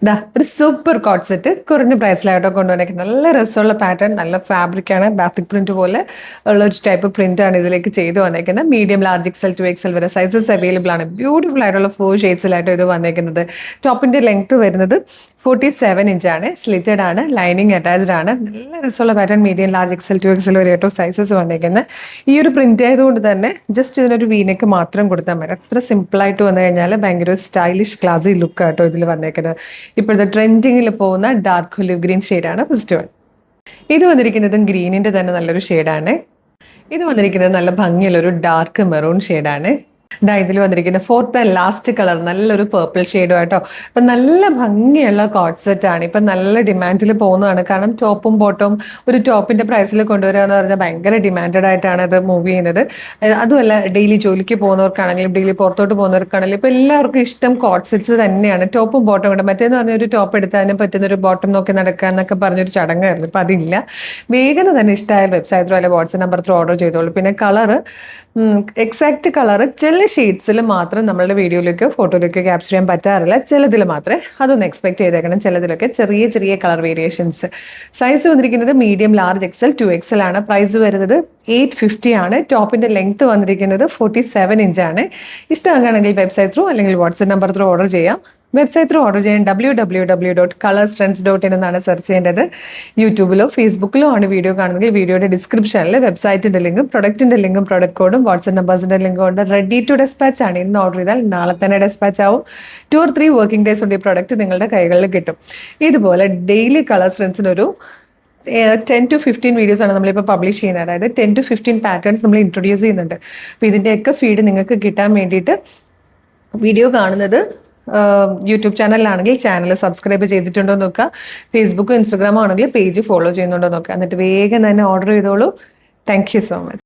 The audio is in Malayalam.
ദാ ഒരു സൂപ്പർ കോട്ട് സെറ്റ് കുറഞ്ഞ പ്രൈസിലായിട്ടോ കൊണ്ടുവന്നേക്കുന്നത്. നല്ല രസമുള്ള പാറ്റേൺ, നല്ല ഫാബ്രിക്കാണ്, ബാത്തിക് പ്രിന്റ് പോലെ ഉള്ള ഒരു ടൈപ്പ് പ്രിന്റ് ആണ് ഇതിലേക്ക് ചെയ്ത് വന്നേക്കുന്നത്. Medium, large, XL to XL വരെ സൈസസ് അവൈലബിൾ ആണ്. ബ്യൂട്ടിഫുൾ ആയിട്ടുള്ള 4 ഷെയ്ഡ്സിലായിട്ട് ഇത് വന്നേക്കുന്നത്. ടോപ്പിന്റെ ലെങ്ത് വരുന്നത് 47 ഇഞ്ചാണ്. സ്ലിറ്റഡ് ആണ്, ലൈനിങ് അറ്റാച്ച്ഡ് ആണ്. നല്ല രസമുള്ള pattern, medium, large, XL to XL വരെ ആയിട്ടോ സൈസസ് വന്നേക്കുന്നത്. ഈ ഒരു പ്രിന്റ് ആയതുകൊണ്ട് തന്നെ ജസ്റ്റ് ഇതിനൊരു വീനക്ക് മാത്രം കൊടുത്താൽ മതി. അത്ര സിമ്പിളായിട്ട് വന്നു കഴിഞ്ഞാൽ ഭയങ്കര സ്റ്റൈലിഷ് ക്ലാസി ലുക്ക് ആയിട്ടോ ഇതിൽ വന്നേക്കുന്നത്. ഇപ്പോഴത്തെ ട്രെൻഡിങ്ങിൽ പോകുന്ന ഡാർക്ക് ഒലിവ് ഗ്രീൻ ഷെയ്ഡാണ് ഫസ്റ്റ് വൺ. ഇത് വന്നിരിക്കുന്നതും ഗ്രീനിന്റെ തന്നെ നല്ലൊരു ഷെയ്ഡാണ്. ഇത് വന്നിരിക്കുന്നത് നല്ല ഭംഗിയുള്ള ഒരു ഡാർക്ക് മെറൂൺ ഷെയ്ഡാണ്. ഇതിൽ വന്നിരിക്കുന്ന ഫോർത്ത് ആൻഡ് ലാസ്റ്റ് കളർ നല്ലൊരു പേർപ്പിൾ ഷെയ്ഡും ആട്ടോ. അപ്പം നല്ല ഭംഗിയുള്ള കോട്ട് സെറ്റ് ആണ്. ഇപ്പം നല്ല ഡിമാൻഡിൽ പോകുന്നതാണ്. കാരണം ടോപ്പും ബോട്ടും ഒരു ടോപ്പിന്റെ പ്രൈസിൽ കൊണ്ടുവരിക എന്ന് പറഞ്ഞാൽ ഭയങ്കര ഡിമാൻഡഡ് ആയിട്ടാണ് ഇത് മൂവ് ചെയ്യുന്നത്. അതുമല്ല, ഡെയിലി ജോലിക്ക് പോകുന്നവർക്കാണെങ്കിലും ഡെയിലി പുറത്തോട്ട് പോകുന്നവർക്കാണെങ്കിലും ഇപ്പം എല്ലാവർക്കും ഇഷ്ടം കോട്ട് സെറ്റ്സ് തന്നെയാണ്. ടോപ്പും ബോട്ടും കൊണ്ട്, മറ്റേന്ന് പറഞ്ഞ ഒരു ടോപ്പ് എടുത്താൽ അതിന് പറ്റുന്ന ഒരു ബോട്ടം നോക്കി നടക്കുക എന്നൊക്കെ പറഞ്ഞൊരു ചടങ്ങായിരുന്നു. ഇപ്പം അതില്ല. വേഗം തന്നെ ഇഷ്ടമായ വെബ്സൈറ്റ് ത്രൂ അല്ലെങ്കിൽ വാട്സ്ആപ്പ് നമ്പർ ത്രൂ ഓർഡർ ചെയ്തോളൂ. പിന്നെ കളറ്, എക്സാക്ട് കളറ് ചില ഷെയ്ഡ്സിൽ മാത്രം നമ്മളുടെ വീഡിയോയിലേക്കോ ഫോട്ടോയിലേക്കോ ക്യാപ്ചർ ചെയ്യാൻ പറ്റാറില്ല. ചിലതിൽ മാത്രമേ അതൊന്ന് എക്സ്പെക്ട് ചെയ്തേക്കണം. ചിലതിലൊക്കെ ചെറിയ ചെറിയ കളർ വേരിയേഷൻസ്. സൈസ് വന്നിരിക്കുന്നത് medium, large, XL to XL ആണ്. പ്രൈസ് വരുന്നത് 850 ആണ്. ടോപ്പിന്റെ ലെങ്ത് വന്നിരിക്കുന്നത് 47 ഇഞ്ചാണ്. ഇഷ്ടമാണെങ്കിൽ വെബ്സൈറ്റ് ത്രൂ അല്ലെങ്കിൽ വാട്സ്ആപ്പ് നമ്പർ ത്രൂ ഓർഡർ ചെയ്യാം. വെബ്സൈറ്റ് ത്രൂ ഓർഡർ ചെയ്യാൻ www.colorstrends.in എന്നാണ് സെർച്ച് ചെയ്യേണ്ടത്. യൂട്യൂബിലോ ഫേസ്ബുക്കിലോ ആണ് വീഡിയോ കാണുന്നെങ്കിൽ വീഡിയോയുടെ ഡിസ്ക്രിപ്ഷനിൽ വെബ്സൈറ്റിന്റെ ലിങ്കും പ്രൊഡക്റ്റിന്റെ ലിങ്കും പ്രൊഡക്റ്റ് കോഡും വാട്സ്ആപ്പ് നമ്പേഴ്സിന്റെ ലിങ്കും ഉണ്ട്. റെഡി ടു ഡെസ്പാച്ച് ആണ്. ഇന്ന് ഓർഡർ ചെയ്താൽ നാളെ തന്നെ ഡെസ്പാച്ച് ആവും. 2 or 3 വർക്കിംഗ് ഡേയ്സ് കൊണ്ട് ഈ പ്രൊഡക്റ്റ് നിങ്ങളുടെ കൈകളിൽ കിട്ടും. ഇതുപോലെ ഡെയിലി കളർ സ്ട്രെൻസിനൊരു 10 to 15 വീഡിയോസ് ആണ് നമ്മളിപ്പോൾ പബ്ലിഷ് ചെയ്യുന്നത്. അതായത് 10 to 15 പാറ്റേൺസ് നമ്മൾ ഇൻട്രൊഡ്യൂസ് ചെയ്യുന്നുണ്ട്. അപ്പോൾ ഇതിൻ്റെയൊക്കെ ഫീഡ് നിങ്ങൾക്ക് കിട്ടാൻ വേണ്ടിയിട്ട് വീഡിയോ കാണുന്നത് യൂട്യൂബ് ചാനലിലാണെങ്കിൽ ചാനൽ സബ്സ്ക്രൈബ് ചെയ്തിട്ടുണ്ടോ നോക്കുക. ഫേസ്ബുക്കും ഇൻസ്റ്റഗ്രാമോ ആണെങ്കിൽ പേജ് ഫോളോ ചെയ്യുന്നുണ്ടോ നോക്കുക. എന്നിട്ട് വേഗം തന്നെ ഓർഡർ ചെയ്തോളൂ. Thank you so much.